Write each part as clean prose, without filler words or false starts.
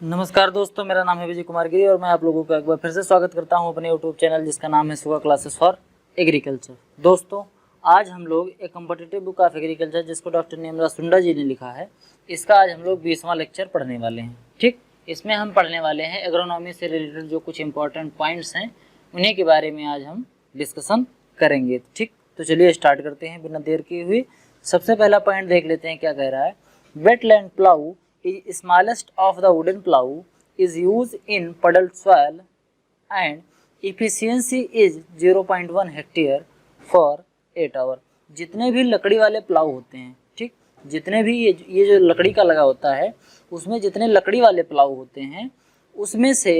नमस्कार दोस्तों, मेरा नाम है विजय कुमार गिरी और मैं आप लोगों का एक बार फिर से स्वागत करता हूं अपने यूट्यूब चैनल जिसका नाम है सुगा क्लासेस फॉर एग्रीकल्चर। दोस्तों, आज हम लोग एक कॉम्पिटिटिव बुक ऑफ एग्रीकल्चर जिसको डॉक्टर नेमराज सुंडा जी ने लिखा है, इसका आज हम लोग 20वां लेक्चर पढ़ने वाले हैं। ठीक, इसमें हम पढ़ने वाले हैं एग्रोनॉमी से रिलेटेड जो कुछ इंपॉर्टेंट पॉइंट्स हैं उन्हीं के बारे में आज हम डिस्कशन करेंगे। ठीक, तो चलिए स्टार्ट करते हैं बिना देर किए हुए। सबसे पहला पॉइंट देख लेते हैं क्या कह रहा है। Wetland plough is smallest of the wooden plow is used in puddled soil and efficiency is 0.1 hectare for 8 hour। जितने भी लकड़ी वाले प्लाऊ होते हैं, ठीक, जितने भी ये जो लकड़ी का लगा होता है उसमें जितने लकड़ी वाले प्लाऊ होते हैं उसमें से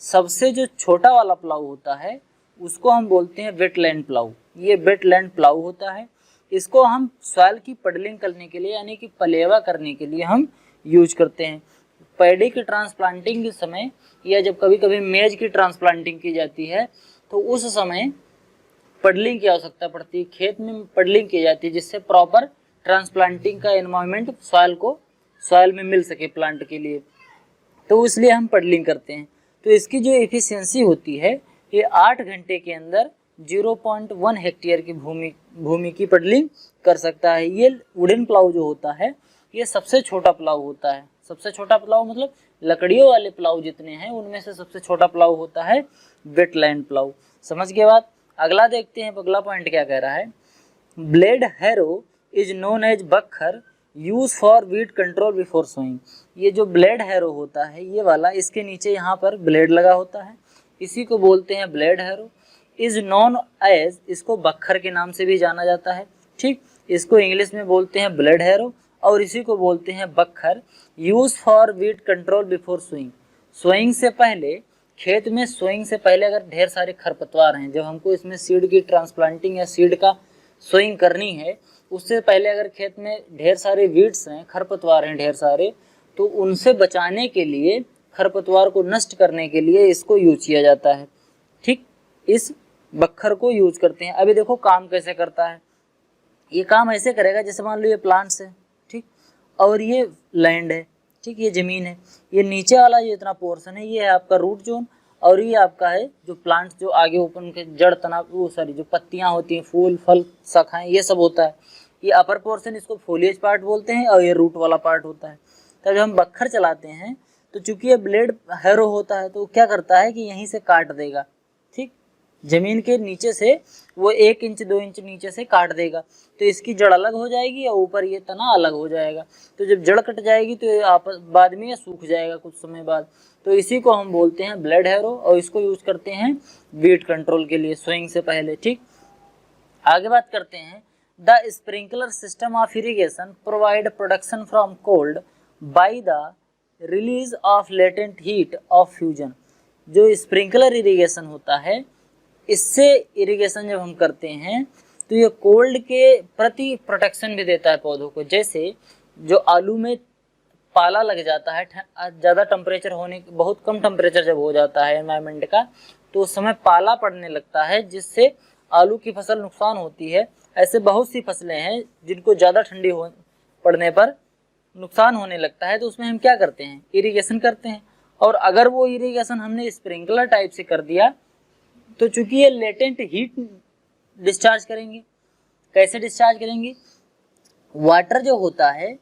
सबसे जो छोटा वाला प्लाऊ होता है उसको हम बोलते हैं वेटलैंड प्लाऊ। ये वेटलैंड प्लाऊ होता है। इसको हम सॉइल की पडलिंग करने के लिए यानी कि पलेवा करने के लिए हम यूज करते हैं। पैडी की ट्रांसप्लांटिंग के समय या जब कभी कभी मेज की ट्रांसप्लांटिंग की जाती है तो उस समय पडलिंग की आवश्यकता पड़ती है। खेत में पडलिंग की जाती है जिससे प्रॉपर ट्रांसप्लांटिंग का एनवायरनमेंट सॉइल में मिल सके प्लांट के लिए, तो इसलिए हम पडलिंग करते हैं। तो इसकी जो एफिशिएंसी होती है ये 8 घंटे के अंदर 0.1 हेक्टेयर की भूमि की पडलिंग कर सकता है। ये वुडन प्लाऊ जो होता है ये सबसे छोटा प्लाऊ होता है। सबसे छोटा प्लाऊ मतलब लकड़ियों वाले प्लाऊ जितने हैं उनमें से सबसे छोटा प्लाऊ होता है वेटलैंड प्लाऊ। समझ के बाद अगला देखते हैं। अगला पॉइंट क्या कह रहा है। Blade harrow is known as bakhar use for weed control before sowing. ये जो ब्लेड हैरो होता है ये वाला, इसके नीचे यहाँ पर ब्लेड लगा होता है, इसी को बोलते हैं blade harrow. Is known as, इसको बखर के नाम से भी जाना जाता है। ठीक, इसको इंग्लिश में बोलते हैं ब्लेड हैरो और इसी को बोलते हैं बखर। Use for weed control before sowing. Sowing से पहले, खेत में सोइंग से पहले अगर ढेर सारे खरपतवार हैं, जब हमको इसमें सीड की ट्रांसप्लांटिंग या सीड का सोइंग करनी है उससे पहले अगर खेत में ढेर सारे वीड्स हैं, खरपतवार हैं ढेर सारे, तो उनसे बचाने के लिए, खरपतवार को नष्ट करने के लिए इसको यूज किया जाता है। ठीक, इस बखर को यूज करते हैं। अभी देखो काम कैसे करता है। ये काम ऐसे करेगा जैसे मान लो ये प्लांट्स है, ठीक, और ये लैंड है, ठीक, ये ज़मीन है। ये नीचे वाला ये इतना पोर्शन है ये है आपका रूट जोन और ये आपका है जो प्लांट्स जो आगे ऊपर उनके जड़ तना वो सारी जो पत्तियां होती हैं, फूल फल शाखाएं, ये सब होता है। ये अपर पोर्शन इसको फोलिएज पार्ट बोलते हैं और ये रूट वाला पार्ट होता है। तब जब हम बखर चलाते हैं तो चूंकि ये ब्लेड हैरो होता है तो क्या करता है कि यहीं से काट देगा। ठीक, जमीन के नीचे से वो 1 इंच 2 इंच नीचे से काट देगा तो इसकी जड़ अलग हो जाएगी और ऊपर ये तना अलग हो जाएगा। तो जब जड़ कट जाएगी तो आपस बाद में ये सूख जाएगा कुछ समय बाद। तो इसी को हम बोलते हैं ब्लेड हैरो और इसको यूज करते हैं वीट कंट्रोल के लिए सोइंग से पहले। ठीक, आगे बात करते हैं। The sprinkler system of irrigation provide production from cold by the release of latent heat of fusion. जो स्प्रिंकलर इरिगेशन होता है इससे इरिगेशन जब हम करते हैं तो ये कोल्ड के प्रति प्रोटेक्शन भी देता है पौधों को। जैसे जो आलू में पाला लग जाता है, ज़्यादा टेम्परेचर होने, बहुत कम टेम्परेचर जब हो जाता है एनवायरनमेंट का तो उस समय पाला पड़ने लगता है जिससे आलू की फसल नुकसान होती है। ऐसे बहुत सी फसलें हैं जिनको ज़्यादा ठंडी पड़ने पर नुकसान होने लगता है तो उसमें हम क्या करते हैं, इरिगेशन करते हैं। और अगर वो इरिगेशन हमने स्प्रिंकलर टाइप से कर दिया तो चूंकि ये लेटेंट हीट डिस्चार्ज करेंगे। कैसे डिस्चार्ज करेंगे, वाटर जो होता है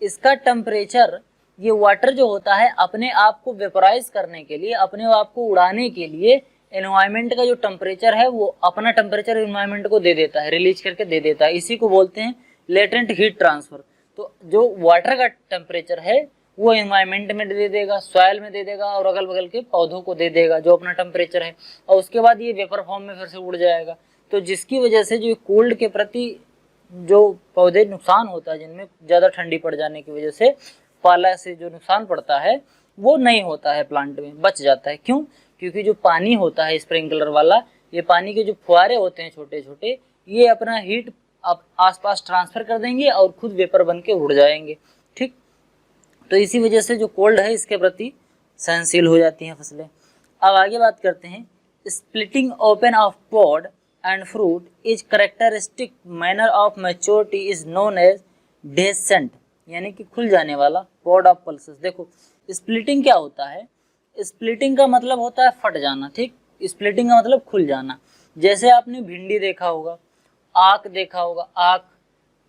इसका टेम्परेचर, ये वाटर जो होता है अपने आप को वेपराइज करने के लिए, अपने आप को उड़ाने के लिए एनवायरनमेंट का जो टेम्परेचर है वो अपना टेम्परेचर एनवायरनमेंट को दे देता है, रिलीज करके दे देता है। इसी को बोलते हैं लेटेंट हीट ट्रांसफर। तो जो वाटर का टेम्परेचर है वो एनवायरनमेंट में दे देगा, सॉइल में दे देगा और अगल बगल के पौधों को दे देगा जो अपना टेम्परेचर है, और उसके बाद ये वेपर फॉर्म में फिर से उड़ जाएगा। तो जिसकी वजह से जो कोल्ड के प्रति जो पौधे नुकसान होता है, जिनमें ज़्यादा ठंडी पड़ जाने की वजह से पाला से जो नुकसान पड़ता है वो नहीं होता है, प्लांट में बच जाता है। क्यों? क्योंकि जो पानी होता है स्प्रिंकलर वाला, ये पानी के जो फुहारे होते हैं छोटे छोटे, ये अपना हीट आसपास ट्रांसफर कर देंगे और खुद वेपर बन के उड़ जाएंगे। ठीक, तो इसी वजह से जो कोल्ड है इसके प्रति सहनशील हो जाती हैं फसलें। अब आगे बात करते हैं। Splitting open of pod and fruit is characteristic manner of maturity is known as dehiscence, यानी कि खुल जाने वाला पॉड ऑफ पल्सेस। देखो स्प्लिटिंग क्या होता है? स्प्लिटिंग का मतलब होता है फट जाना, ठीक। स्प्लिटिंग का मतलब खुल जाना। जैसे आपने भिंडी देखा होगा, आक देखा होगा, आक,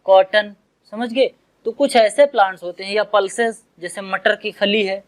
कॉटन, समझ गए। तो कुछ ऐसे प्लांट्स होते हैं या पल्सेस, जैसे मटर की फली है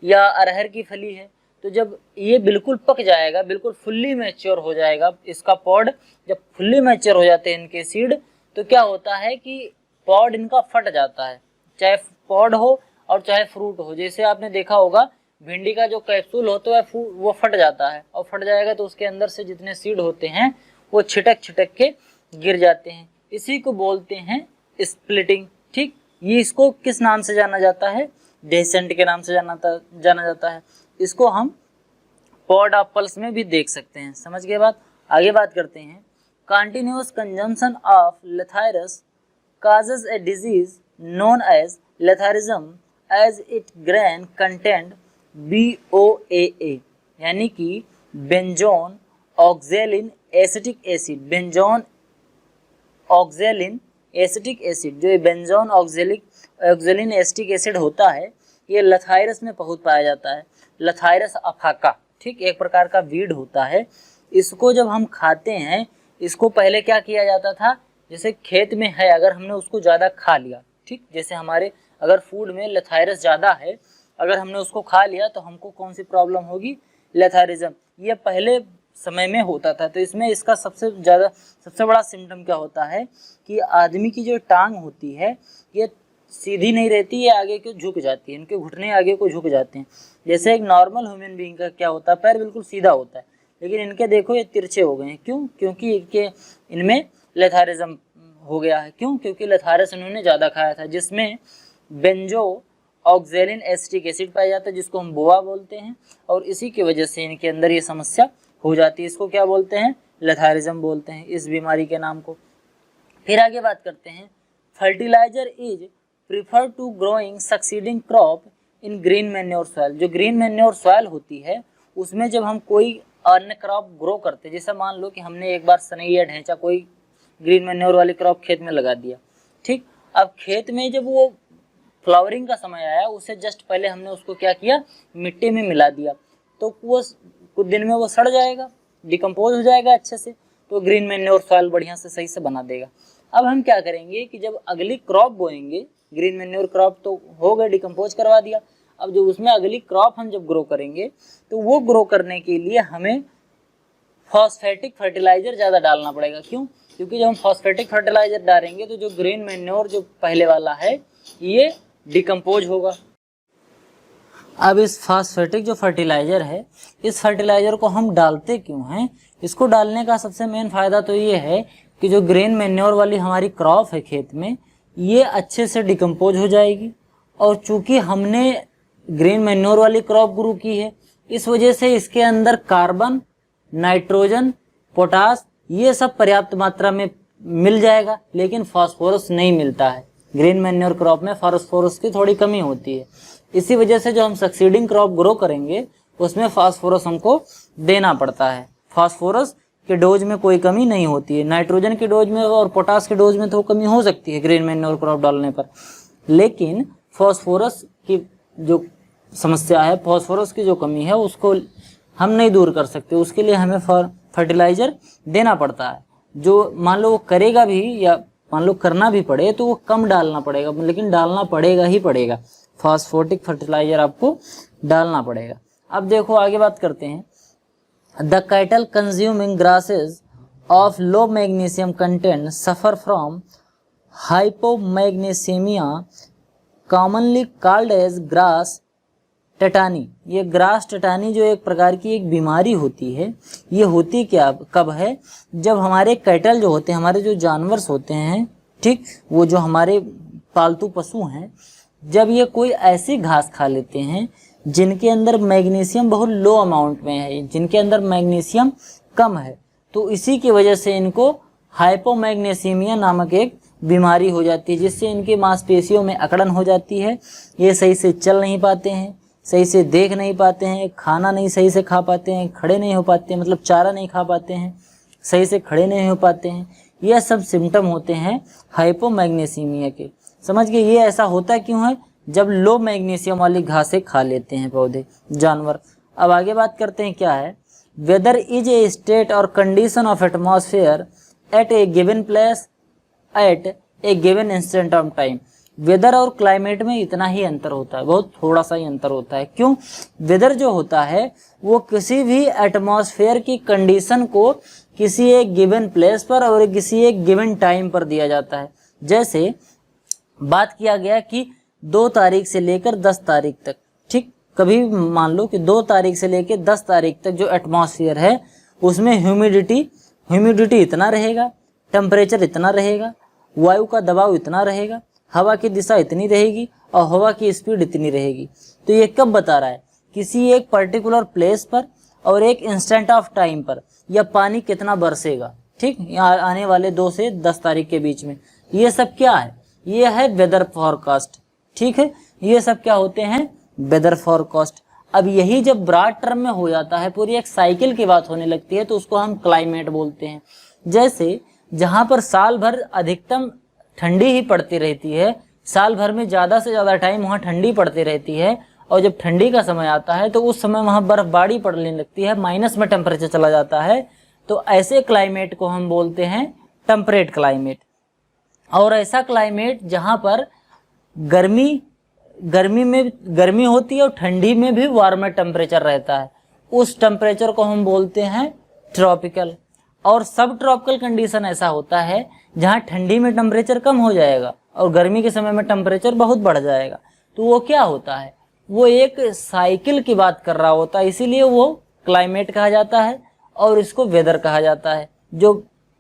या अरहर की फली है, तो जब ये बिल्कुल पक जाएगा, बिल्कुल फुल्ली मैच्योर हो जाएगा इसका पॉड, जब फुल्ली मैच्योर हो जाते हैं इनके सीड, तो क्या होता है कि पॉड इनका फट जाता है, चाहे पॉड हो और चाहे फ्रूट हो। जैसे आपने देखा होगा भिंडी का जो कैप्सूल होता है वो फट जाता है, और फट जाएगा तो उसके अंदर से जितने सीड होते हैं वो छिटक छिटक के गिर जाते हैं। इसी को बोलते हैं स्प्लिटिंग, ठीक। ये इसको किस नाम से जाना जाता है? डेसेंट के नाम से जाना जाता है। इसको हम पॉड ऑफ पल्स में भी देख सकते हैं। समझ गए बात? आगे बात करते हैं। Continuous consumption of Lathyrus causes a disease known as letharism as it grain content BOAA, यानी कि बेंजोन ऑक्जेलिन एसिटिक एसिड। बेंजोन ऑक्जेलिन एसिटिक एसिड, जो ये बेंजोन ऑक्जेलिन एसिटिक एसिड होता है, ये लथाइरस में बहुत पाया जाता है। लथाइरस अफाका, ठीक, एक प्रकार का वीड होता है। इसको जब हम खाते हैं, इसको पहले क्या किया जाता था, जैसे खेत में है अगर हमने उसको ज़्यादा खा लिया, ठीक, जैसे हमारे अगर फूड में लथाइरस ज़्यादा है, अगर हमने उसको खा लिया तो हमको कौन सी प्रॉब्लम होगी? लेथारिज्म। ये पहले समय में होता था। तो इसमें इसका सबसे बड़ा सिम्टम क्या होता है कि आदमी की जो टांग होती है ये सीधी नहीं रहती, ये आगे को झुक जाती है, इनके घुटने आगे को झुक जाते हैं। जैसे एक नॉर्मल ह्यूमन बीइंग का क्या होता है, पैर बिल्कुल सीधा होता है, लेकिन इनके देखो ये तिरछे हो गए हैं। क्यों? क्योंकि इनमें लेथारिज्म हो गया है। क्यों? क्योंकि लेथारिस इन्होंने ज़्यादा खाया था, जिसमें बेंजो ऑक्जेलिन एसिटिक एसिड पाया जाता है, जिसको हम बोआ बोलते हैं, और इसी की वजह से इनके अंदर ये समस्या हो जाती है। इसको क्या बोलते हैं? लेथारिज्म बोलते हैं, इस बीमारी के नाम को। फिर आगे बात करते हैं। Fertilizer is prefer to growing succeeding crop in green manure soil. जो ग्रीन मैन्योर सॉइल होती है उसमें जब हम कोई अन्य क्रॉप ग्रो करते हैं, जैसे मान लो कि हमने एक बार सनई या ढैंचा कोई ग्रीन मैन्योर वाली क्रॉप खेत में लगा दिया, ठीक। अब खेत में जब वो फ्लावरिंग का समय आया, उससे जस्ट पहले हमने उसको क्या किया, मिट्टी में मिला दिया, तो वो कुछ दिन में वो सड़ जाएगा, डिकम्पोज हो जाएगा अच्छे से, तो ग्रीन मैन्योर सॉइल बढ़िया से सही से बना देगा। अब हम क्या करेंगे कि जब अगली क्रॉप बोएंगे, ग्रीन मैन्योर क्रॉप तो हो गए, डिकम्पोज करवा दिया, अब जो उसमें अगली क्रॉप हम जब ग्रो करेंगे तो वो ग्रो करने के लिए हमें फॉस्फेटिक फर्टिलाइजर ज़्यादा डालना पड़ेगा। क्यों? क्योंकि जब हम फॉस्फेटिक फर्टिलाइजर डालेंगे तो जो ग्रीन मैन्योर जो पहले वाला है ये डिकम्पोज होगा। अब इस फॉस्फेटिक जो फर्टिलाइजर है, इस फर्टिलाइजर को हम डालते क्यों हैं? इसको डालने का सबसे मेन फ़ायदा तो ये है कि जो ग्रीन मैन्योर वाली हमारी क्रॉप है खेत में, ये अच्छे से डिकम्पोज हो जाएगी, और चूँकि हमने ग्रीन मैन्योर वाली क्रॉप ग्रो की है, इस वजह से इसके अंदर कार्बन, नाइट्रोजन, पोटास ये सब पर्याप्त मात्रा में मिल जाएगा, लेकिन फास्फोरस नहीं मिलता है। ग्रीन मैन्योर क्रॉप में फास्फोरस की थोड़ी कमी होती है। इसी वजह से जो हम सक्सीडिंग क्रॉप ग्रो करेंगे उसमें फास्फोरस हमको देना पड़ता है। फास्फोरस के डोज में कोई कमी नहीं होती है, नाइट्रोजन के डोज में और पोटास के डोज में तो कमी हो सकती है ग्रीन मैन्योर क्रॉप डालने पर, लेकिन फास्फोरस की जो समस्या है, फास्फोरस की जो कमी है, उसको हम नहीं दूर कर सकते। उसके लिए हमें फर्टिलाइजर देना पड़ता है, जो मान लो वो करेगा भी या मान लो करना भी पड़े तो वो कम डालना पड़ेगा, लेकिन डालना पड़ेगा ही पड़ेगा। फास्फोटिक फर्टिलाइजर आपको डालना पड़ेगा। अब देखो आगे बात करते हैं। The cattle consuming grasses of low magnesium content suffer from hypomagnesemia commonly called as grass tetany. ये ग्रास टेटानी जो एक प्रकार की एक बीमारी होती है, ये होती क्या कब है? जब हमारे कैटल जो होते हैं, हमारे जो जानवर होते हैं, ठीक, वो जो हमारे पालतू पशु हैं, जब ये कोई ऐसी घास खा लेते हैं जिनके अंदर मैग्नीशियम बहुत लो अमाउंट में है, जिनके अंदर मैग्नीशियम कम है, तो इसी की वजह से इनको हाइपोमैग्नीसीमिया नामक एक बीमारी हो जाती है, जिससे इनके मांसपेशियों में अकड़न हो जाती है। ये सही से चल नहीं पाते हैं, सही से देख नहीं पाते हैं, खाना नहीं सही से खा पाते हैं, खड़े नहीं हो पाते हैं, मतलब चारा नहीं खा पाते हैं, सही से खड़े नहीं हो पाते हैं। यह सब सिम्टम होते हैं हाइपोमैग्नीसीमिया के। समझ गए? ये ऐसा होता क्यों है? जब लो मैग्नीशियम वाली घासें खा लेते हैं पौधे, जानवर। अब आगे बात करते हैं क्या है, वेदर इज ए स्टेट और condition of atmosphere at a given place at a given instant of time. Weather और क्लाइमेट में इतना ही अंतर होता है, बहुत थोड़ा सा ही अंतर होता है। क्यों? वेदर जो होता है वो किसी भी एटमॉस्फेयर की कंडीशन को किसी एक गिवन प्लेस पर और किसी एक गिवन टाइम पर दिया जाता है। जैसे बात किया गया कि 2 तारीख से लेकर 10 तारीख तक, ठीक, कभी मान लो कि 2 तारीख से लेकर 10 तारीख तक जो एटमॉस्फेयर है उसमें ह्यूमिडिटी इतना रहेगा, टेम्परेचर इतना रहेगा, वायु का दबाव इतना रहेगा, हवा की दिशा इतनी रहेगी और हवा की स्पीड इतनी रहेगी। तो ये कब बता रहा है? किसी एक पर्टिकुलर प्लेस पर और एक इंस्टेंट ऑफ टाइम पर, या पानी कितना बरसेगा, ठीक, यहाँ आने वाले 2 से 10 तारीख के बीच में। ये सब क्या है? ये है वेदर फॉरकास्ट, ठीक है। ये सब क्या होते हैं? Weather forecast. अब यही जब ब्रॉड टर्म में हो जाता है, पूरी एक साइकिल की बात होने लगती है, तो उसको हम क्लाइमेट बोलते हैं। जैसे जहाँ पर साल भर अधिकतम ठंडी ही पड़ती रहती है, साल भर में ज़्यादा से ज़्यादा टाइम वहाँ ठंडी पड़ती रहती है, और जब ठंडी का समय आता है तो उस समय वहाँ बर्फबारी पड़ने लगती है, माइनस में टेम्परेचर चला जाता है। तो ऐसे क्लाइमेट को हम बोलते हैं टेम्परेट क्लाइमेट। और ऐसा क्लाइमेट जहाँ पर गर्मी में गर्मी होती है और ठंडी में भी वार्मर टेम्परेचर रहता है, उस टेम्परेचर को हम बोलते हैं ट्रॉपिकल। और सब ट्रॉपिकल कंडीशन ऐसा होता है जहाँ ठंडी में टेम्परेचर कम हो जाएगा और गर्मी के समय में टेम्परेचर बहुत बढ़ जाएगा। तो वो क्या होता है? वो एक साइकिल की बात कर रहा होता है, इसीलिए वो क्लाइमेट कहा जाता है और इसको वेदर कहा जाता है। जो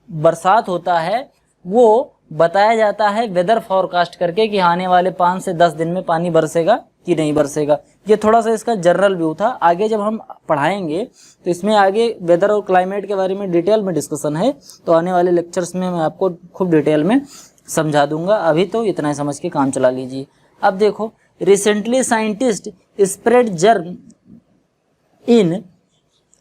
बरसात होता है वो बताया जाता है वेदर फॉरकास्ट करके कि आने वाले 5 से 10 दिन में पानी बरसेगा कि नहीं बरसेगा। ये थोड़ा सा इसका जनरल व्यू था। आगे जब हम पढ़ाएंगे तो इसमें आगे वेदर और क्लाइमेट के बारे में डिटेल में डिस्कशन है, तो आने वाले लेक्चर्स में मैं आपको खूब डिटेल में समझा दूंगा। अभी तो इतना ही समझ के काम चला लीजिए। अब देखो, रिसेंटली साइंटिस्ट स्प्रेड जर्म इन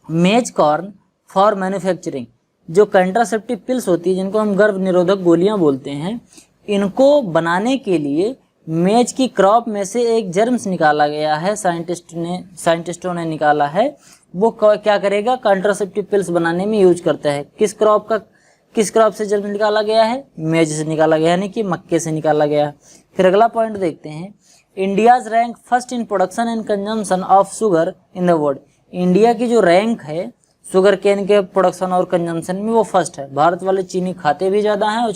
मेज कॉर्न फॉर मैन्युफैक्चरिंग। जो कंट्रासेप्टिव पिल्स होती है, जिनको हम गर्भ निरोधक गोलियां बोलते हैं, इनको बनाने के लिए मेज की क्रॉप में से एक जर्म्स निकाला गया है, साइंटिस्टों ने निकाला है। वो क्या करेगा? कंट्रासेप्टिव पिल्स बनाने में यूज करता है। किस क्रॉप से जर्म निकाला गया है? मेज से निकाला गया, यानी कि मक्के से निकाला गया। फिर अगला पॉइंट देखते हैं, India's rank first in production and consumption of sugar in the world. India की जो रैंक है शुगर केन के प्रोडक्शन और कंजम्पशन में, वो फर्स्ट है। भारत वाले चीनी खाते भी ज़्यादा हैं और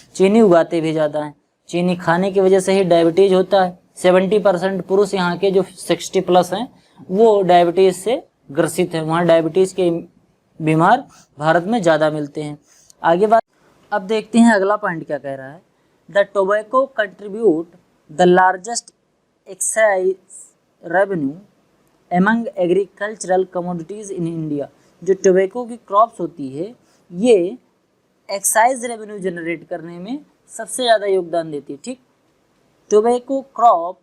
चीनी उगाते भी ज़्यादा हैं। चीनी खाने की वजह से ही डायबिटीज होता है। 70% पुरुष यहाँ के जो 60+ हैं वो डायबिटीज से ग्रसित हैं। वहाँ डायबिटीज के बीमार भारत में ज़्यादा मिलते हैं। आगे बात, अब देखते हैं अगला पॉइंट क्या कह रहा है। The tobacco contribute the largest excise revenue among agricultural commodities in India. जो टोबैको की क्रॉप्स होती है, ये एक्साइज रेवेन्यू जनरेट करने में सबसे ज़्यादा योगदान देती है, ठीक। Tobacco crop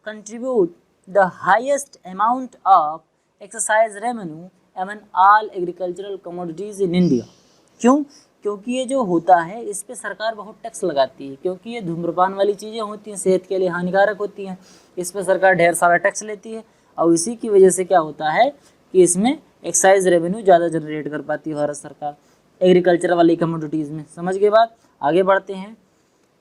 contribute the highest amount of excise revenue among all agricultural commodities in India. क्यों? क्योंकि ये जो होता है इस पे सरकार बहुत टैक्स लगाती है, क्योंकि ये धूम्रपान वाली चीज़ें होती हैं, सेहत के लिए हानिकारक होती हैं। इस पे सरकार ढेर सारा टैक्स लेती है और इसी की वजह से क्या होता है कि इसमें एक्साइज रेवेन्यू ज़्यादा जनरेट कर पाती है भारत सरकार एग्रीकल्चर वाली कमोडिटीज़ में। समझ के बाद आगे बढ़ते हैं।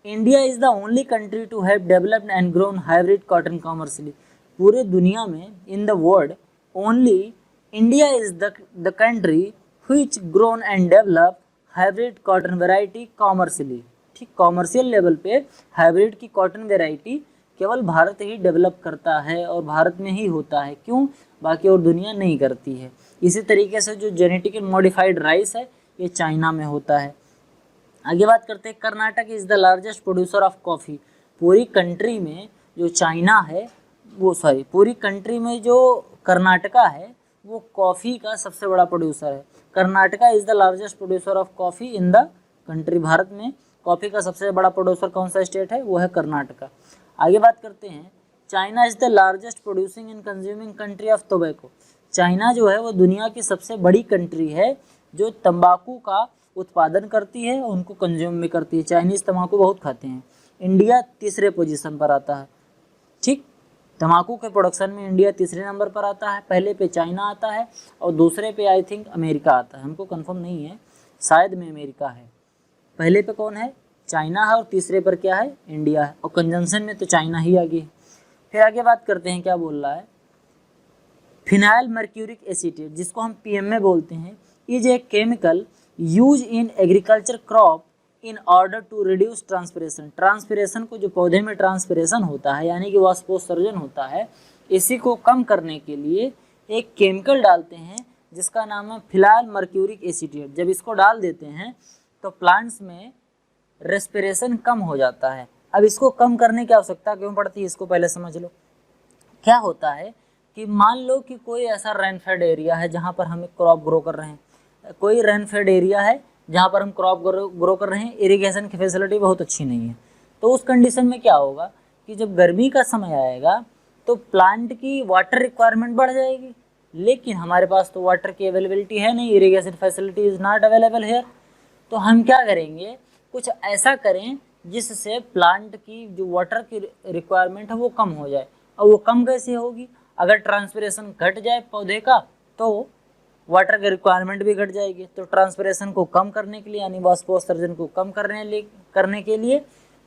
India is the only country to have developed and grown hybrid cotton commercially. पूरे दुनिया में, in the world only India is the country which grown and develop hybrid cotton variety commercially. ठीक, कॉमर्शियल लेवल पे hybrid की cotton variety केवल भारत ही develop करता है और भारत में ही होता है। क्यों? बाकी और दुनिया नहीं करती है। इसी तरीके से जो जेनेटिकली मॉडिफाइड राइस है ये चाइना में होता है। आगे बात करते हैं, Karnataka is the largest producer of coffee. पूरी कंट्री में जो चाइना है पूरी कंट्री में जो कर्नाटका है वो कॉफ़ी का सबसे बड़ा प्रोड्यूसर है। Karnataka is the largest producer of coffee in the country. Bharat में कॉफ़ी का सबसे बड़ा प्रोड्यूसर कौन सा स्टेट है? वो है कर्नाटका। आगे बात करते हैं, China is the largest producing and consuming country of tobacco. China जो है वो दुनिया की सबसे बड़ी कंट्री है जो तंबाकू का उत्पादन करती है और उनको कंज्यूम भी करती है। चाइनीज़ तंबाकू बहुत खाते हैं। इंडिया तीसरे पोजीशन पर आता है। ठीक। तंबाकू के प्रोडक्शन में इंडिया तीसरे नंबर पर आता है, पहले पे चाइना आता है और दूसरे पे आई थिंक अमेरिका आता है, हमको कंफर्म नहीं है, शायद में अमेरिका है। पहले पे कौन है? चाइना है और तीसरे पर क्या है? इंडिया है। और कंजम्पशन में तो चाइना ही आगे है। फिर आगे बात करते हैं, क्या बोल रहा है, फिनाइल मर्क्यूरिक एसीटेट, जिसको हम पीएमए बोलते हैं, is a chemical use in agriculture crop in order to reduce transpiration. Transpiration को, जो पौधे में ट्रांसपिरेशन होता है यानी कि वाष्पोत्सर्जन होता है, इसी को कम करने के लिए एक केमिकल डालते हैं जिसका नाम है फिनाइल मर्क्यूरिक एसीटेट। जब इसको डाल देते हैं तो प्लांट्स में रेस्पिरेशन कम हो जाता है। अब इसको कम करने की आवश्यकता क्यों पड़ती है, इसको पहले समझ लो। क्या होता है कि मान लो कि कोई ऐसा रेनफेड एरिया है जहाँ पर हम एक क्रॉप ग्रो कर रहे हैं, कोई रेनफेड एरिया है जहाँ पर हम क्रॉप ग्रो कर रहे हैं, इरिगेशन की फैसिलिटी बहुत अच्छी नहीं है, तो उस कंडीशन में क्या होगा कि जब गर्मी का समय आएगा तो प्लांट की वाटर रिक्वायरमेंट बढ़ जाएगी, लेकिन हमारे पास तो वाटर की अवेलेबिलिटी है नहीं, irrigation facility is not available hair. तो हम क्या करेंगे, कुछ ऐसा करें जिससे प्लांट की जो वाटर की रिक्वायरमेंट है वो कम हो जाए। और वो कम कैसे होगी, अगर ट्रांसपिरेशन घट जाए पौधे का तो वाटर की रिक्वायरमेंट भी घट जाएगी। तो ट्रांसपिरेशन को कम करने के लिए यानी वाष्पोत्सर्जन को कम करने के लिए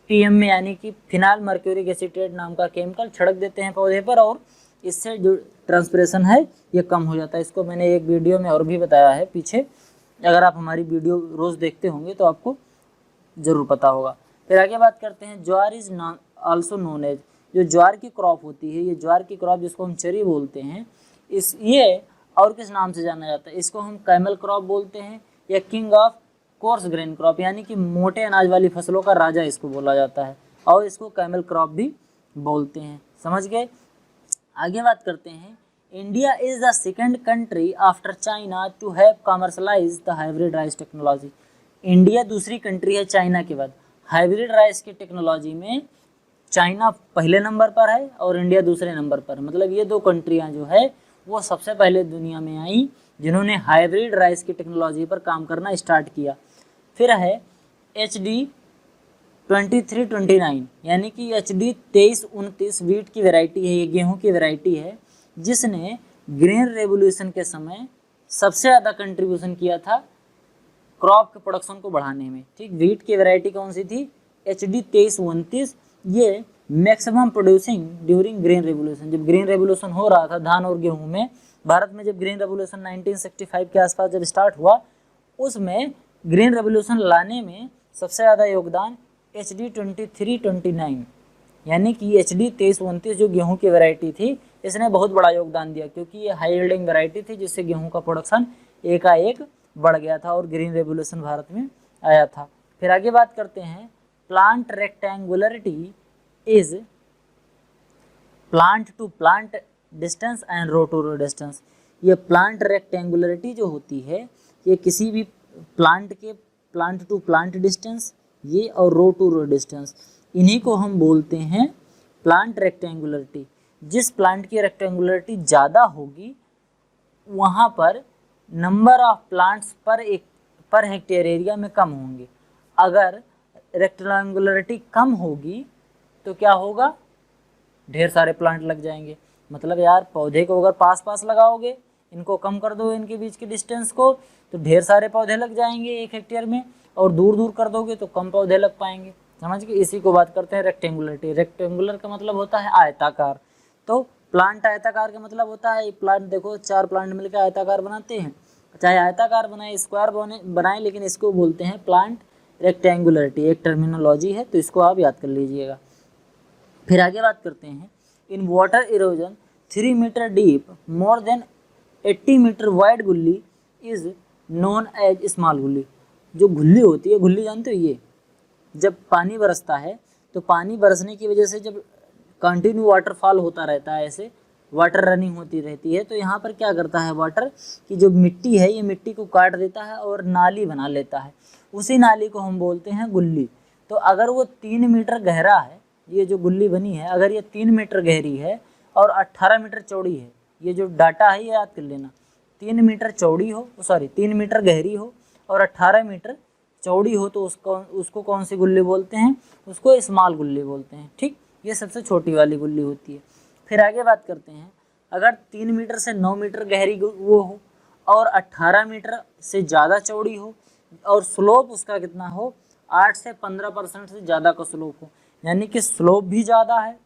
पीएमए यानी कि फिनाइल मर्क्यूरिक एसीटेट नाम का केमिकल छिड़क देते हैं पौधे पर, और इससे जो ट्रांसपिरेशन है ये कम हो जाता है। इसको मैंने एक वीडियो में और भी बताया है पीछे, अगर आप हमारी वीडियो रोज़ देखते होंगे तो आपको ज़रूर पता होगा। फिर आगे बात करते हैं, ज्वार इज आल्सो नोन एज, जो ज्वार की क्रॉप होती है, ये ज्वार की क्रॉप जिसको हम चरी बोलते हैं, ये और किस नाम से जाना जाता है, इसको हम कैमल क्रॉप बोलते हैं या king of coarse grain crop, यानी कि मोटे अनाज वाली फसलों का राजा इसको बोला जाता है, और इसको कैमल क्रॉप भी बोलते हैं। समझ गए। आगे बात करते हैं, India is the second country after China to have commercialise the hybrid rice technology. India दूसरी कंट्री है चाइना के बाद, हाइब्रिड राइस की टेक्नोलॉजी में चाइना पहले नंबर पर है और इंडिया दूसरे नंबर पर। मतलब ये दो कंट्रियां जो है वो सबसे पहले दुनिया में आई जिन्होंने हाइब्रिड राइस की टेक्नोलॉजी पर काम करना स्टार्ट किया। फिर है HD 2329 यानी कि HD 2329 वीट की वैरायटी है, ये गेहूं की वैरायटी है जिसने ग्रीन रेवोल्यूशन के समय सबसे ज़्यादा कंट्रीब्यूशन किया था क्रॉप के प्रोडक्शन को बढ़ाने में। ठीक, वीट की वैरायटी कौन सी थी? HD 2329। ये maximum producing during green revolution, जब ग्रीन रेवोल्यूशन हो रहा था धान और गेहूं में, भारत में जब ग्रीन रेवोल्यूशन 1965 के आसपास जब स्टार्ट हुआ, उसमें ग्रीन रेवोल्यूशन लाने में सबसे ज़्यादा योगदान HD 2329 यानी कि HD 2329 जो गेहूं की वैरायटी थी, इसने बहुत बड़ा योगदान दिया, क्योंकि ये हाई यील्डिंग वैरायटी थी जिससे गेहूं का प्रोडक्शन एकाएक बढ़ गया था और ग्रीन रेवोल्यूशन भारत में आया था। फिर आगे बात करते हैं, plant rectangularity is plant to plant distance and row to row distance. ये प्लांट रेक्टेंगुलरिटी जो होती है ये किसी भी प्लांट के प्लांट टू प्लांट डिस्टेंस ये और रो टू रो डिस्टेंस, इन्हीं को हम बोलते हैं प्लांट रेक्टेंगुलरिटी। जिस प्लांट की रेक्टेंगुलरिटी ज़्यादा होगी वहाँ पर number of plants per hectare area में कम होंगे। अगर रेक्टेंगुलरिटी कम होगी तो क्या होगा, ढेर सारे प्लांट लग जाएंगे। मतलब यार पौधे को अगर पास पास लगाओगे, इनको कम कर दो इनके बीच के डिस्टेंस को, तो ढेर सारे पौधे लग जाएंगे 1 हेक्टेयर में, और दूर दूर कर दोगे तो कम पौधे लग पाएंगे। समझ गए। इसी को बात करते हैं रेक्टेंगुलरिटी। रेक्टेंगुलर का मतलब होता है आयताकार, तो प्लांट आयताकार का मतलब होता है, प्लांट देखो 4 प्लांट मिलकर आयताकार बनाते हैं, चाहे आयताकार बनाए स्क्वायर बनाए, लेकिन इसको बोलते हैं प्लांट रेक्टेंगुलरिटी। एक टर्मिनोलॉजी है तो इसको आप याद कर लीजिएगा। फिर आगे बात करते हैं, in water erosion 3 metre deep more than 80 metre wide gully is known as small gully. जो गुल्ली होती है, गुल्ली जानते हो, ये जब पानी बरसता है तो पानी बरसने की वजह से जब कंटिन्यू वाटरफॉल होता रहता है, ऐसे वाटर रनिंग होती रहती है, तो यहाँ पर क्या करता है वाटर की जो मिट्टी है ये मिट्टी को काट देता है और नाली बना लेता है, उसी नाली को हम बोलते हैं गुल्ली। तो अगर वो 3 मीटर गहरा है, ये जो गुल्ली बनी है अगर ये 3 मीटर गहरी है और 18 मीटर चौड़ी है, ये जो डाटा है ये याद कर लेना, 3 मीटर चौड़ी हो, 3 मीटर गहरी हो और 18 मीटर चौड़ी हो, तो उसको कौन सी गुल्ली बोलते हैं? उसको स्मॉल गुल्ली बोलते हैं। ठीक, ये सबसे छोटी वाली गुल्ली होती है। फिर आगे बात करते हैं, अगर 3 मीटर से 9 मीटर गहरी वो हो और 18 मीटर से ज़्यादा चौड़ी हो और स्लोप उसका कितना हो, 8 से 15% से ज़्यादा का स्लोप हो, यानी कि स्लोप भी ज़्यादा है,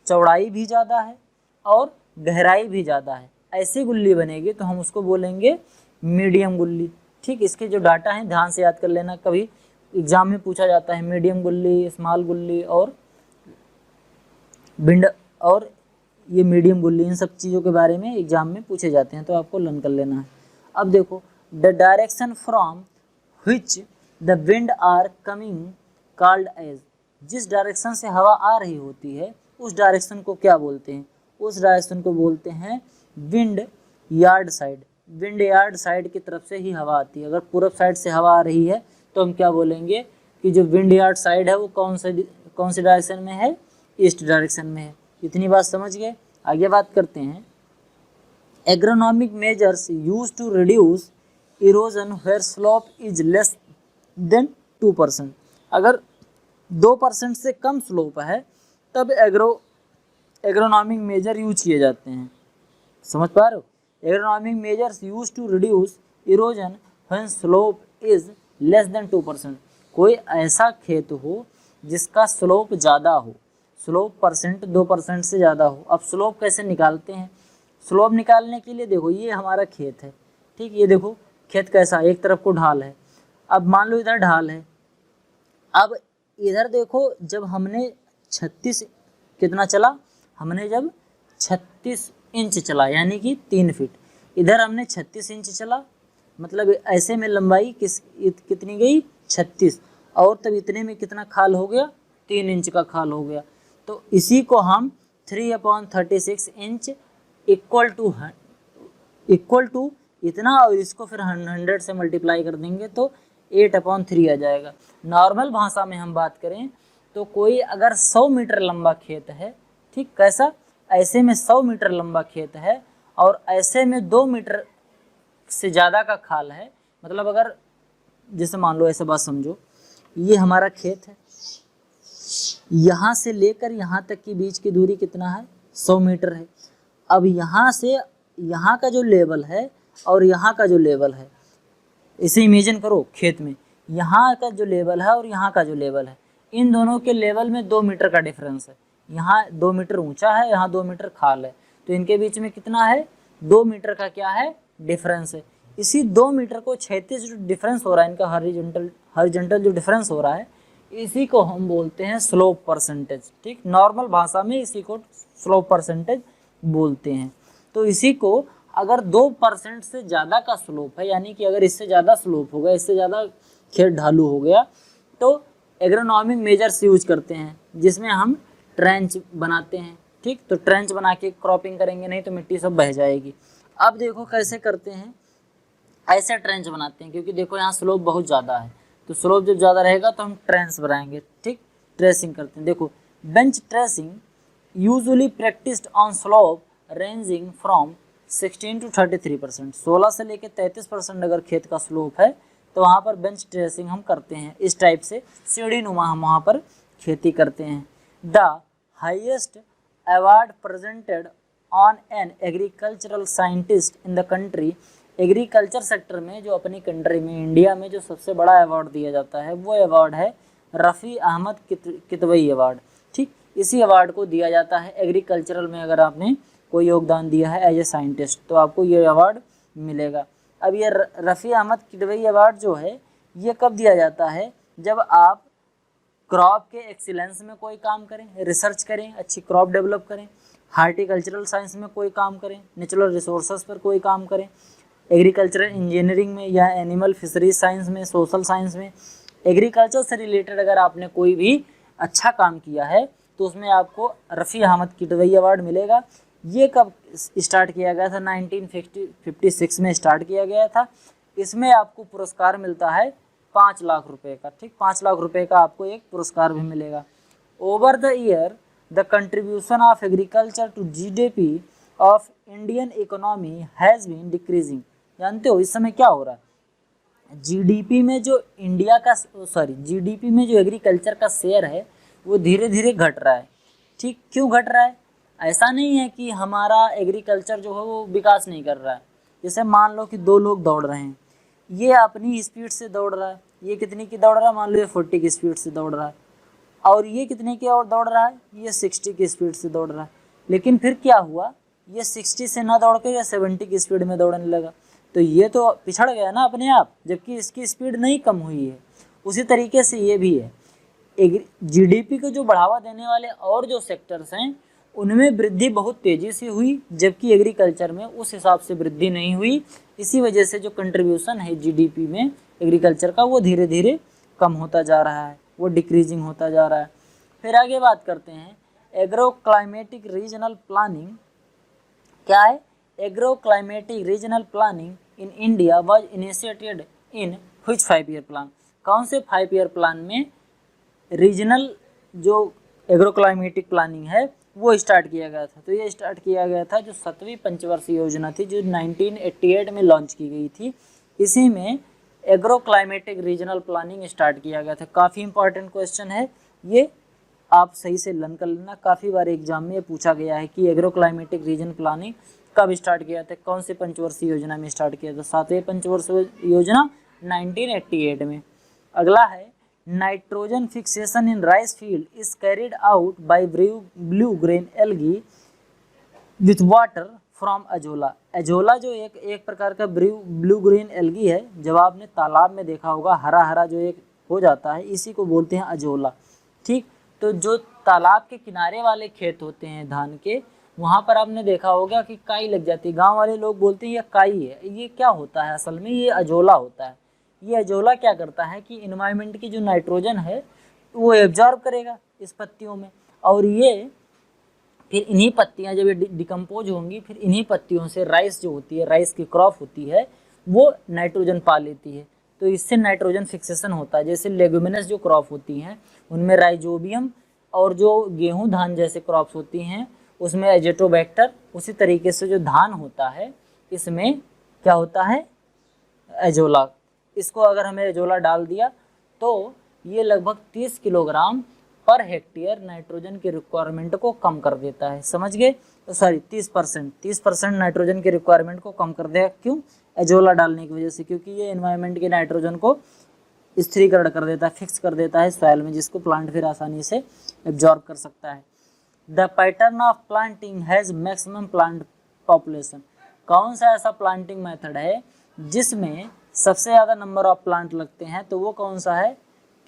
चौड़ाई भी ज़्यादा है और गहराई भी ज़्यादा है, ऐसी गुल्ली बनेगी तो हम उसको बोलेंगे मीडियम गुल्ली। ठीक, इसके जो डाटा हैं ध्यान से याद कर लेना, कभी एग्जाम में पूछा जाता है मीडियम गुल्ली, स्मॉल गुल्ली और बिंड और ये मीडियम गुल्ली, इन सब चीज़ों के बारे में एग्जाम में पूछे जाते हैं, तो आपको लर्न कर लेना है। अब देखो, the direction from which the wind are coming called as, जिस डायरेक्शन से हवा आ रही होती है उस डायरेक्शन को क्या बोलते हैं, उस डायरेक्शन को बोलते हैं wind yard side. Wind yard side की तरफ से ही हवा आती है। अगर पूरब साइड से हवा आ रही है तो हम क्या बोलेंगे कि जो विंड यार्ड साइड है वो कौन सी डायरेक्शन में है, ईस्ट डायरेक्शन में है। इतनी बात समझ गए। आगे बात करते हैं, agronomic measures use to reduce erosion where slope is less than 2%। अगर 2% से कम स्लोप है तब एग्रोनॉमिक मेजर यूज किए जाते हैं। समझ पा रहे हो, agronomic measures use to reduce erosion when slope is less than 2%। कोई ऐसा खेत हो जिसका स्लोप ज़्यादा हो, स्लोप परसेंट 2% से ज़्यादा हो। अब स्लोप कैसे निकालते हैं, स्लोप निकालने के लिए देखो ये हमारा खेत है, ठीक, ये देखो खेत कैसा, एक तरफ को ढाल है। अब मान लो इधर ढाल है, अब इधर देखो जब हमने 36 कितना चला, हमने जब 36 इंच चला यानी कि 3 फीट, इधर हमने 36 इंच चला, मतलब ऐसे में लंबाई कितनी गई 36, और तब इतने में कितना खाल हो गया, 3 इंच का खाल हो गया। तो इसी को हम 3/36 इंच इक्वल टू इतना, और इसको फिर 100 से मल्टीप्लाई कर देंगे तो 8/3 आ जाएगा। नॉर्मल भाषा में हम बात करें तो कोई अगर 100 मीटर लंबा खेत है, ठीक, कैसा, ऐसे में 100 मीटर लंबा खेत है और ऐसे में 2 मीटर से ज़्यादा का खाल है, मतलब अगर जैसे मान लो ऐसे बात समझो, ये हमारा खेत है, यहाँ से लेकर यहाँ तक की बीच की दूरी कितना है, 100 मीटर है। अब यहाँ से यहाँ का जो लेवल है और यहाँ का जो लेवल है, इसे इमेजिन करो खेत में, यहाँ का जो लेवल है और यहाँ का जो लेवल है, इन दोनों के लेवल में 2 मीटर का डिफरेंस है। यहाँ 2 मीटर ऊंचा है, यहाँ 2 मीटर खाल है, तो इनके बीच में कितना है, 2 मीटर का क्या है, डिफरेंस है। इसी 2 मीटर को 36 जो डिफरेंस हो रहा है, इनका हॉरिजॉन्टल जो डिफरेंस हो रहा है, इसी को हम बोलते हैं स्लोप परसेंटेज। ठीक, नॉर्मल भाषा में इसी को स्लोप परसेंटेज बोलते हैं। तो इसी को अगर 2% से ज़्यादा का स्लोप है, यानी कि अगर इससे ज़्यादा स्लोप हो गया, इससे ज़्यादा खेत ढालू हो गया, तो एग्रोनॉमिक मेजर्स यूज करते हैं, जिसमें हम ट्रेंच बनाते हैं। ठीक, तो ट्रेंच बना के क्रॉपिंग करेंगे, नहीं तो मिट्टी सब बह जाएगी। अब देखो कैसे करते हैं, ऐसे ट्रेंच बनाते हैं, क्योंकि देखो यहाँ स्लोप बहुत ज़्यादा है, तो स्लोप जब ज़्यादा रहेगा तो हम ट्रेंच बनाएंगे। ठीक, ट्रेसिंग करते हैं। देखो, bench tracing usually practised on slope ranging from 16 to 33%। 16 से लेकर 33% अगर खेत का स्लोप है तो वहाँ पर बेंच ट्रेसिंग हम करते हैं। इस टाइप से सीढ़ी नुमा हम वहाँ पर खेती करते हैं। The highest award presented on an agricultural scientist in the country, agriculture sector में जो अपनी कंट्री में, इंडिया में जो सबसे बड़ा अवार्ड दिया जाता है वो अवार्ड है रफ़ी अहमद कितवई अवार्ड। ठीक, इसी अवार्ड को दिया जाता है एग्रीकल्चरल में, अगर आपने कोई योगदान दिया है एज ए साइंटिस्ट तो आपको ये अवार्ड मिलेगा। अब ये रफ़ी अहमद कितवई अवार्ड जो है ये कब दिया जाता है, जब आप क्रॉप के एक्सीलेंस में कोई काम करें, रिसर्च करें, अच्छी क्रॉप डेवलप करें, हार्टिकल्चरल साइंस में कोई काम करें, नेचुरल रिसोर्सेज पर कोई काम करें, एग्रीकल्चरल इंजीनियरिंग में या एनिमल फिशरीज साइंस में, सोशल साइंस में, एग्रीकल्चर से रिलेटेड अगर आपने कोई भी अच्छा काम किया है तो उसमें आपको रफ़ी अहमद कितवई अवार्ड मिलेगा। ये कब स्टार्ट किया गया था, 1956 में स्टार्ट किया गया था। इसमें आपको पुरस्कार मिलता है 5 लाख रुपए का। ठीक, 5 लाख रुपए का आपको एक पुरस्कार भी मिलेगा। Over the year the contribution of agriculture to GDP of Indian economy has been decreasing. जानते हो इस समय क्या हो रहा है, जीडीपी में जो जीडीपी में जो एग्रीकल्चर का शेयर है वो धीरे धीरे घट रहा है। ठीक, क्यों घट रहा है? ऐसा नहीं है कि हमारा एग्रीकल्चर जो है वो विकास नहीं कर रहा है। जैसे मान लो कि दो लोग दौड़ रहे हैं, ये अपनी स्पीड से दौड़ रहा है, ये कितनी की दौड़ रहा है, मान लो ये 40 की स्पीड से दौड़ रहा है, और ये कितने की और दौड़ रहा है, ये 60 की स्पीड से दौड़ रहा है। लेकिन फिर क्या हुआ, ये 60 से ना दौड़ के ये 70 की स्पीड में दौड़ने लगा, तो ये तो पिछड़ गया ना अपने आप, जबकि इसकी स्पीड नहीं कम हुई है। उसी तरीके से ये भी है, जीडीपी को जो बढ़ावा देने वाले और जो सेक्टर्स हैं उनमें वृद्धि बहुत तेज़ी से हुई, जबकि एग्रीकल्चर में उस हिसाब से वृद्धि नहीं हुई। इसी वजह से जो कंट्रीब्यूशन है जीडीपी में एग्रीकल्चर का वो धीरे धीरे कम होता जा रहा है, वो डिक्रीजिंग होता जा रहा है। फिर आगे बात करते हैं एग्रो क्लाइमेटिक रीजनल प्लानिंग। क्या है? Agro climatic regional planning in India was initiated in which 5 year plan? कौन से 5 ईयर प्लान में रीजनल जो एग्रो क्लाइमेटिक प्लानिंग है वो स्टार्ट किया गया था? तो ये स्टार्ट किया गया था जो 7वीं पंचवर्षीय योजना थी, जो 1988 में लॉन्च की गई थी। इसी में agro climatic regional planning start किया गया था। काफ़ी इंपॉर्टेंट क्वेश्चन है ये, आप सही से लर्न कर लेना। काफ़ी बार एग्जाम में पूछा गया है कि एग्रो क्लाइमेटिक रीजन प्लानिंग कब स्टार्ट किया था, कौन से पंचवर्षीय योजना में स्टार्ट किया था? 7वें पंचवर्षीय योजना 1988 में। अगला है nitrogen fixation in rice field is carried out by blue grain algae with water from azolla. Azolla जो एक प्रकार का ब्लू ग्रीन एल्गी है, जब आपने तालाब में देखा होगा हरा हरा जो एक हो जाता है, इसी को बोलते हैं अजोला। ठीक, तो जो तालाब के किनारे वाले खेत होते हैं धान के, वहाँ पर आपने देखा होगा कि काई लग जाती है। गांव वाले लोग बोलते हैं ये काई है, ये क्या होता है? असल में ये अजोला होता है। ये अजोला क्या करता है कि इन्वायरमेंट की जो नाइट्रोजन है वो एब्जॉर्ब करेगा इस पत्तियों में, और ये फिर इन्हीं पत्तियां जब ये डिकम्पोज होंगी, फिर इन्हीं पत्तियों से राइस जो होती है, राइस की क्रॉप होती है, वो नाइट्रोजन पा लेती है। तो इससे नाइट्रोजन फिक्सेशन होता है। जैसे लेगुमिनस जो क्रॉप होती हैं उनमें राइजोबियम, और जो गेहूं धान जैसे क्रॉप्स होती हैं उसमें एजेटोबैक्टर, उसी तरीके से जो धान होता है इसमें क्या होता है? एजोला। इसको अगर हमें एजोला डाल दिया तो ये लगभग 30 किलोग्राम पर हेक्टेयर नाइट्रोजन के रिक्वायरमेंट को कम कर देता है। समझ गए? तो सॉरी 30% नाइट्रोजन के रिक्वायरमेंट को कम कर देगा। क्यों? एजोला डालने की वजह से, क्योंकि ये एनवायरनमेंट के नाइट्रोजन को स्थिरीकरण कर देता है, फिक्स कर देता है सॉइल में, जिसको प्लांट फिर आसानी से एब्जॉर्ब कर सकता है। The pattern of planting has maximum plant population. कौन सा ऐसा प्लांटिंग मेथड है जिसमें सबसे ज़्यादा नंबर ऑफ प्लांट लगते हैं? तो वो कौन सा है?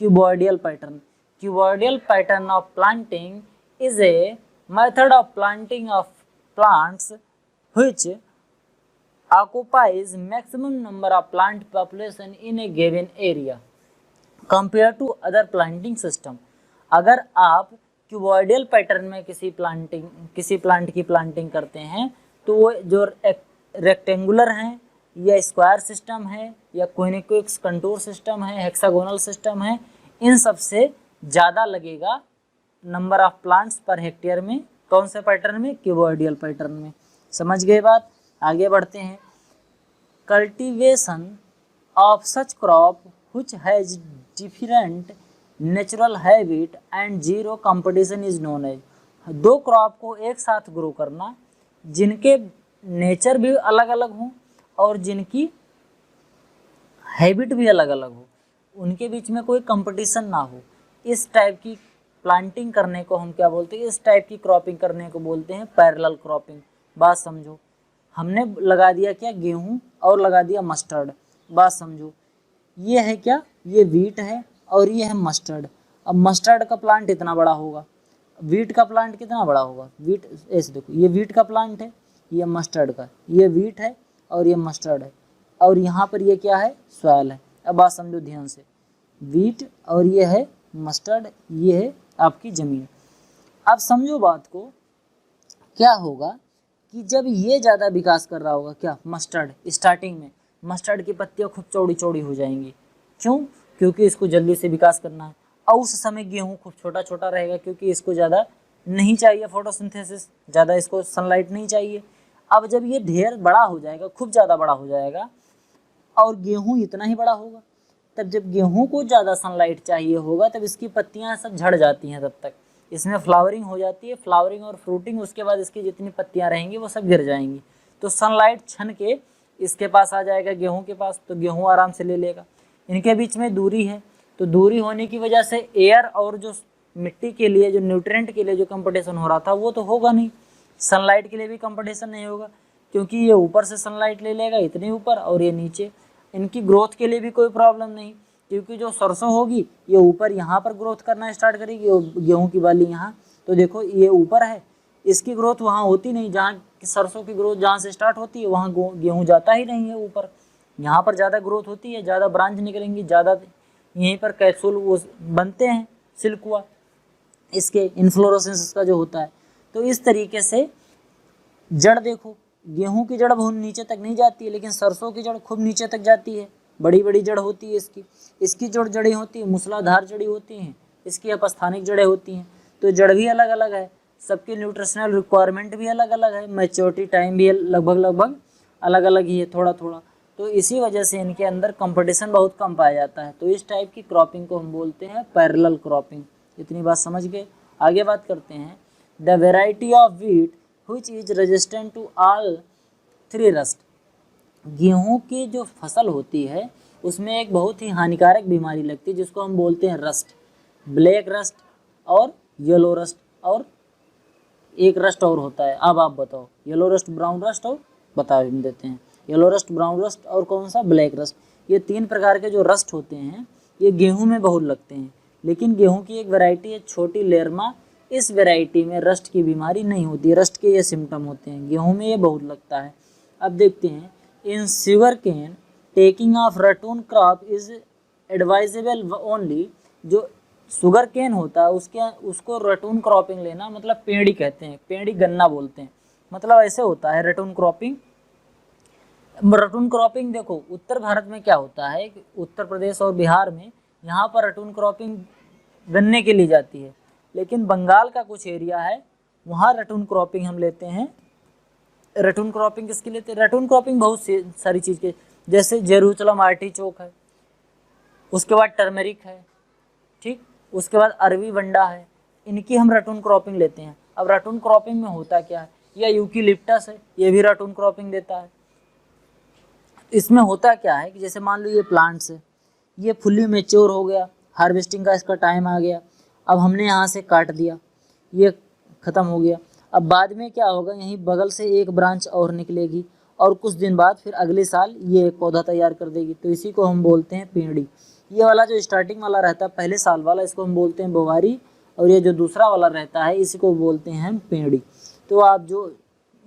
क्यूबॉइडियल pattern. Cuboidal pattern of planting is a method of planting of plants which occupies maximum number of plant population in a given area compared to other planting system। अगर आप क्यूबॉइडियल pattern में किसी प्लांट की प्लांटिंग करते हैं तो वो जो रेक्टेंगुलर हैं या स्क्वायर सिस्टम है या कोनिकल कंटूर सिस्टम है, हेक्सागोनल सिस्टम है, इन सब से ज़्यादा लगेगा number of plants per hectare में। कौन से पैटर्न में? क्यूबॉइडियल पैटर्न में। समझ गए बात? आगे बढ़ते हैं। Cultivation of such crop which has different natural habit and zero competition is known as. दो क्रॉप को एक साथ ग्रो करना जिनके नेचर भी अलग अलग हों और जिनकी हैबिट भी अलग अलग हो, उनके बीच में कोई कंपटीशन ना हो, इस टाइप की प्लांटिंग करने को हम क्या बोलते हैं? इस टाइप की क्रॉपिंग करने को बोलते हैं पैरेलल क्रॉपिंग। बात समझो, हमने लगा दिया क्या? गेहूं, और लगा दिया मस्टर्ड। बात समझो, ये है क्या? ये वीट है और ये है मस्टर्ड। अब मस्टर्ड का प्लांट इतना बड़ा होगा, वीट का प्लांट कितना बड़ा होगा? वीट ऐसे देखो, ये वीट का प्लांट है, ये मस्टर्ड का, ये वीट है और ये मस्टर्ड है, और यहाँ पर ये क्या है? सॉइल है। अब बात समझो ध्यान से, वीट और ये है मस्टर्ड, ये है आपकी ज़मीन। अब समझो बात को, क्या होगा कि जब ये ज़्यादा विकास कर रहा होगा, क्या? मस्टर्ड स्टार्टिंग में मस्टर्ड की पत्तियाँ खूब चौड़ी चौड़ी हो जाएंगी। क्यों? क्योंकि इसको जल्दी से विकास करना है। और उस समय गेहूँ खूब छोटा छोटा रहेगा, क्योंकि इसको ज़्यादा नहीं चाहिए फोटोसिंथेसिस, ज़्यादा इसको सनलाइट नहीं चाहिए। अब जब ये ढेर बड़ा हो जाएगा, खूब ज़्यादा बड़ा हो जाएगा, और गेहूँ इतना ही बड़ा होगा, तब जब गेहूं को ज़्यादा सनलाइट चाहिए होगा तब इसकी पत्तियां सब झड़ जाती हैं तब तक, इसमें फ्लावरिंग हो जाती है, फ्लावरिंग और फ्रूटिंग, उसके बाद इसकी जितनी पत्तियां रहेंगी वो सब गिर जाएंगी। तो सनलाइट छन के इसके पास आ जाएगा गेहूं के पास, तो गेहूं आराम से ले लेगा। इनके बीच में दूरी है, तो दूरी होने की वजह से एयर और जो मिट्टी के लिए, जो न्यूट्रिएंट के लिए जो कंपटीशन हो रहा था वो तो होगा नहीं। सनलाइट के लिए भी कंपटीशन नहीं होगा, क्योंकि ये ऊपर से सनलाइट ले लेगा इतनी ऊपर और ये नीचे। इनकी ग्रोथ के लिए भी कोई प्रॉब्लम नहीं, क्योंकि जो सरसों होगी ये ऊपर यहाँ पर ग्रोथ करना स्टार्ट करेगी, गेहूं की बाली यहाँ। तो देखो ये ऊपर है, इसकी ग्रोथ वहाँ होती नहीं, जहाँ सरसों की ग्रोथ जहाँ से स्टार्ट होती है वहाँ गेहूँ जाता ही नहीं है ऊपर। यहाँ पर ज़्यादा ग्रोथ होती है, ज़्यादा ब्रांच निकलेंगी, ज़्यादा यहीं पर कैप्सूल वो बनते हैं, सिल्क हुआ इसके इन्फ्लोरेसेंस का जो होता है। तो इस तरीके से जड़ देखो, गेहूं की जड़ बहुत नीचे तक नहीं जाती है, लेकिन सरसों की जड़ खूब नीचे तक जाती है, बड़ी बड़ी जड़ होती है इसकी जो जड़ें होती है मूसलाधार जड़ी होती हैं, इसकी अपस्थानिक जड़ें होती हैं। तो जड़ भी अलग अलग है, सबकी न्यूट्रिशनल रिक्वायरमेंट भी अलग अलग है, मैच्योरिटी टाइम भी लगभग अलग अलग ही है, थोड़ा थोड़ा। तो इसी वजह से इनके अंदर कंपटीशन बहुत कम पाया जाता है। तो इस टाइप की क्रॉपिंग को हम बोलते हैं पैरेलल क्रॉपिंग। इतनी बात समझ गए। आगे बात करते हैं, the variety of wheat which is resistant to all three rust. गेहूं की जो फसल होती है उसमें एक बहुत ही हानिकारक बीमारी लगती है जिसको हम बोलते हैं रस्ट, ब्लैक रस्ट और येलो रस्ट, और एक रस्ट और होता है। अब आप बताओ, येलो रस्ट, ब्राउन रस्ट, और बता देते हैं येलो रस्ट, ब्राउन रस्ट और कौन सा, ब्लैक रस्ट। ये 3 प्रकार के जो रस्ट होते हैं ये गेहूं में बहुत लगते हैं, लेकिन गेहूं की एक वैरायटी है छोटी लेरमा, इस वैरायटी में रस्ट की बीमारी नहीं होती। रस्ट के ये सिम्टम होते हैं, गेहूं में ये बहुत लगता है। अब देखते हैं, in sugar cane taking of ratoon crop is advisable only. जो शुगर केन होता है उसको रटून क्रॉपिंग लेना, मतलब पेड़ी कहते हैं, पेड़ी गन्ना बोलते हैं, मतलब ऐसे होता है रटून क्रॉपिंग। रटून क्रॉपिंग देखो उत्तर भारत में क्या होता है कि उत्तर प्रदेश और बिहार में यहाँ पर रटून क्रॉपिंग गन्ने के लिए जाती है, लेकिन बंगाल का कुछ एरिया है वहाँ रटून क्रॉपिंग हम लेते हैं। रटून क्रॉपिंग किसकी लेते हैं, रटून क्रॉपिंग बहुत सारी चीज़ के, जैसे जेरूसलम आर्टिचोक है, उसके बाद टर्मेरिक है, ठीक, उसके बाद अरवी वंडा है, इनकी हम रटून क्रॉपिंग लेते हैं। अब रटून क्रॉपिंग में होता क्या है, या यूकेलिप्टस है, ये भी रटून क्रॉपिंग देता है। इसमें होता क्या है कि जैसे मान लो ये प्लांट्स है, ये फुल्ली मेच्योर हो गया, हार्वेस्टिंग का इसका टाइम आ गया, अब हमने यहाँ से काट दिया, ये ख़त्म हो गया। अब बाद में क्या होगा, यहीं बगल से एक ब्रांच और निकलेगी और कुछ दिन बाद फिर अगले साल ये एक पौधा तैयार कर देगी, तो इसी को हम बोलते हैं पेड़ी। ये वाला जो स्टार्टिंग वाला रहता है पहले साल वाला, इसको हम बोलते हैं बोवारी, और ये जो दूसरा वाला रहता है इसी को बोलते हैं पेड़ी। तो आप जो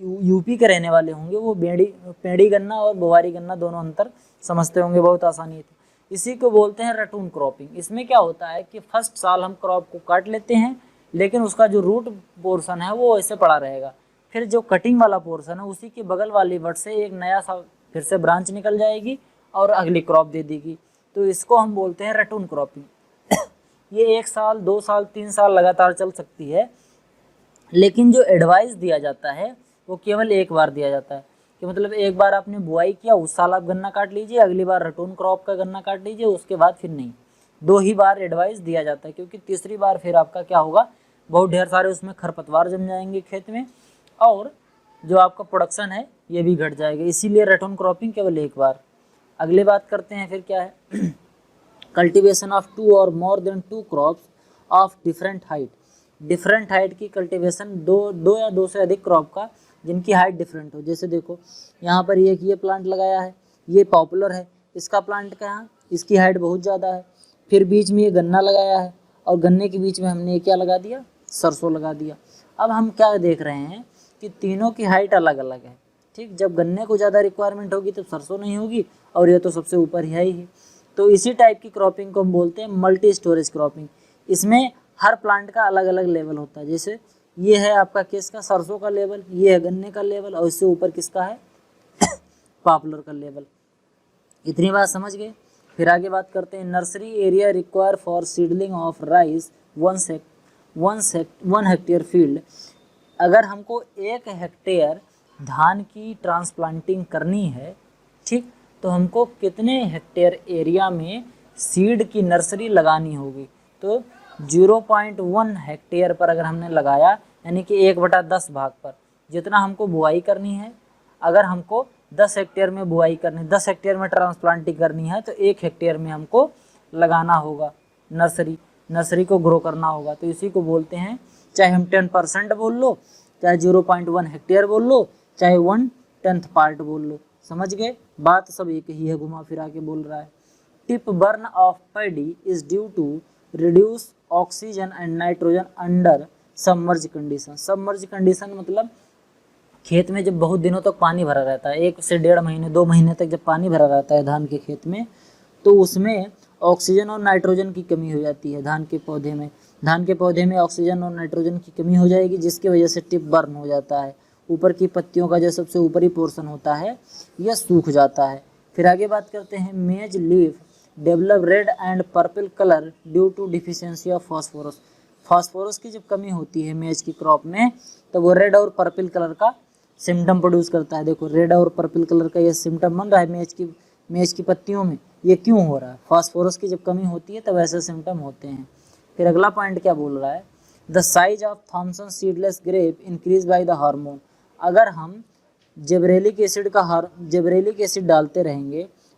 यूपी के रहने वाले होंगे वो पेड़ी गन्ना और बोवारी गन्ना दोनों अंतर समझते होंगे बहुत आसानी से। इसी को बोलते हैं रटून क्रॉपिंग। इसमें क्या होता है कि फर्स्ट साल हम क्रॉप को काट लेते हैं, लेकिन उसका जो रूट पोर्शन है वो ऐसे पड़ा रहेगा, फिर जो कटिंग वाला पोर्शन है उसी के बगल वाली वट से एक नया सा फिर से ब्रांच निकल जाएगी और अगली क्रॉप दे देगी। तो इसको हम बोलते हैं रटून क्रॉपिंग। ये 1 साल 2 साल 3 साल लगातार चल सकती है, लेकिन जो एडवाइस दिया जाता है वो केवल एक बार दिया जाता है, कि मतलब एक बार आपने बुआई किया उस साल आप गन्ना काट लीजिए, अगली बार रटून क्रॉप का गन्ना काट लीजिए, उसके बाद फिर नहीं। 2 ही बार एडवाइस दिया जाता है, क्योंकि तीसरी बार फिर आपका क्या होगा, बहुत ढेर सारे उसमें खरपतवार जम जाएंगे खेत में और जो आपका प्रोडक्शन है ये भी घट जाएगा, इसीलिए रटून क्रॉपिंग केवल एक बार। अगली बात करते हैं फिर क्या है, कल्टीवेशन ऑफ 2 और more than 2 crops of different height. Different height की कल्टीवेशन, दो या 2 से अधिक क्रॉप का जिनकी हाइट डिफरेंट हो। जैसे देखो यहाँ पर ये प्लांट लगाया है, ये पॉपुलर है, इसका प्लांट का यहाँ इसकी हाइट बहुत ज़्यादा है। फिर बीच में ये गन्ना लगाया है और गन्ने के बीच में हमने क्या लगा दिया, सरसों लगा दिया। अब हम क्या देख रहे हैं कि तीनों की हाइट अलग अलग है, ठीक। जब गन्ने को ज़्यादा रिक्वायरमेंट होगी तब सरसों नहीं होगी, और ये तो सबसे ऊपर है ही। तो इसी टाइप की क्रॉपिंग को हम बोलते हैं मल्टी स्टोरेज क्रॉपिंग। इसमें हर प्लांट का अलग अलग लेवल होता है। जैसे ये है आपका किसका, सरसों का लेवल, ये है गन्ने का लेवल, और इससे ऊपर किसका है पॉपुलर का लेवल। इतनी बात समझ गए। फिर आगे बात करते हैं, nursery area require for seedling of rice 1 hectare field. अगर हमको 1 हेक्टेयर धान की ट्रांसप्लांटिंग करनी है, ठीक, तो हमको कितने हेक्टेयर एरिया में सीड की नर्सरी लगानी होगी। तो 0.1 हेक्टेयर पर अगर हमने लगाया, यानी कि 1/10 भाग पर जितना हमको बुआई करनी है, अगर हमको 10 हेक्टेयर में बुआई करनी, 10 हेक्टेयर में ट्रांसप्लांटिंग करनी है, तो 1 हेक्टेयर में हमको लगाना होगा, नर्सरी को ग्रो करना होगा। तो इसी को बोलते हैं, चाहे हम 10% बोल लो, चाहे 0.1 हेक्टेयर बोल लो, चाहे 1/10 पार्ट बोल लो, समझ गए? बात सब एक ही है, घुमा फिरा के बोल रहा है। Tip burn of paddy is due to reduce oxygen and nitrogen under submerge condition. Submerge condition मतलब खेत में जब बहुत दिनों तक पानी भरा रहता है, 1 से 1.5 महीने 2 महीने तक जब पानी भरा रहता है धान के खेत में, तो उसमें ऑक्सीजन और नाइट्रोजन की कमी हो जाती है। धान के पौधे में ऑक्सीजन और नाइट्रोजन की कमी हो जाएगी, जिसकी वजह से टिप बर्न हो जाता है। ऊपर की पत्तियों का जो सबसे ऊपरी पोर्शन होता है यह सूख जाता है। फिर आगे बात करते हैं, maize leaf develop red and purple colour due to deficiency of phosphorus. Phosphorus की जब कमी होती है मेज की क्रॉप में, तो वो रेड और पर्पल कलर का सिम्टम प्रोड्यूस करता है। देखो रेड और पर्पल कलर का ये सिम्टम बन रहा है मेज की पत्तियों में। ये क्यों हो रहा है? फास्फोरस की जब कमी होती है तब ऐसे सिम्टम होते हैं। फिर अगला पॉइंट क्या बोल रहा है, the size of Thomson seedless grape increase by the hormone. अगर हम जिब्रेलिक एसिड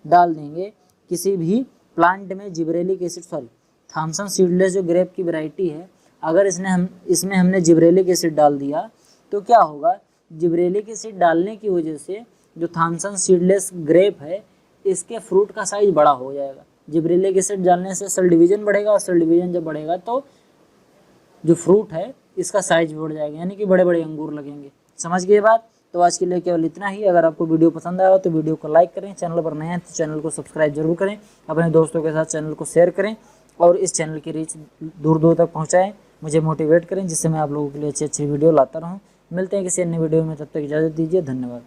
डाल देंगे किसी भी प्लांट में, थॉमसन सीडलेस जो ग्रेप की वैरायटी है, अगर इसमें हमने जिब्रेलिक एसिड डाल दिया तो क्या होगा? जिब्रेलिक एसिड डालने की वजह से जो थॉमसन सीडलेस ग्रेप है, इसके फ्रूट का साइज बड़ा हो जाएगा। जिब्रेलिक एसिड डालने से सेल डिवीजन बढ़ेगा, और सेल डिवीजन जब बढ़ेगा तो जो फ्रूट है इसका साइज बढ़ जाएगा, यानी कि बड़े बड़े अंगूर लगेंगे। समझ गए बात? तो आज के लिए केवल इतना ही। अगर आपको वीडियो पसंद आया हो तो वीडियो को लाइक करें, चैनल पर नए हैं तो चैनल को सब्सक्राइब जरूर करें, अपने दोस्तों के साथ चैनल को शेयर करें और इस चैनल की रीच दूर दूर तक पहुँचाएँ, मुझे मोटिवेट करें, जिससे मैं आप लोगों के लिए अच्छी अच्छी वीडियो लाता रहूँ। मिलते हैं किसी अन्य वीडियो में, तब तक इजाज़त दीजिए, धन्यवाद।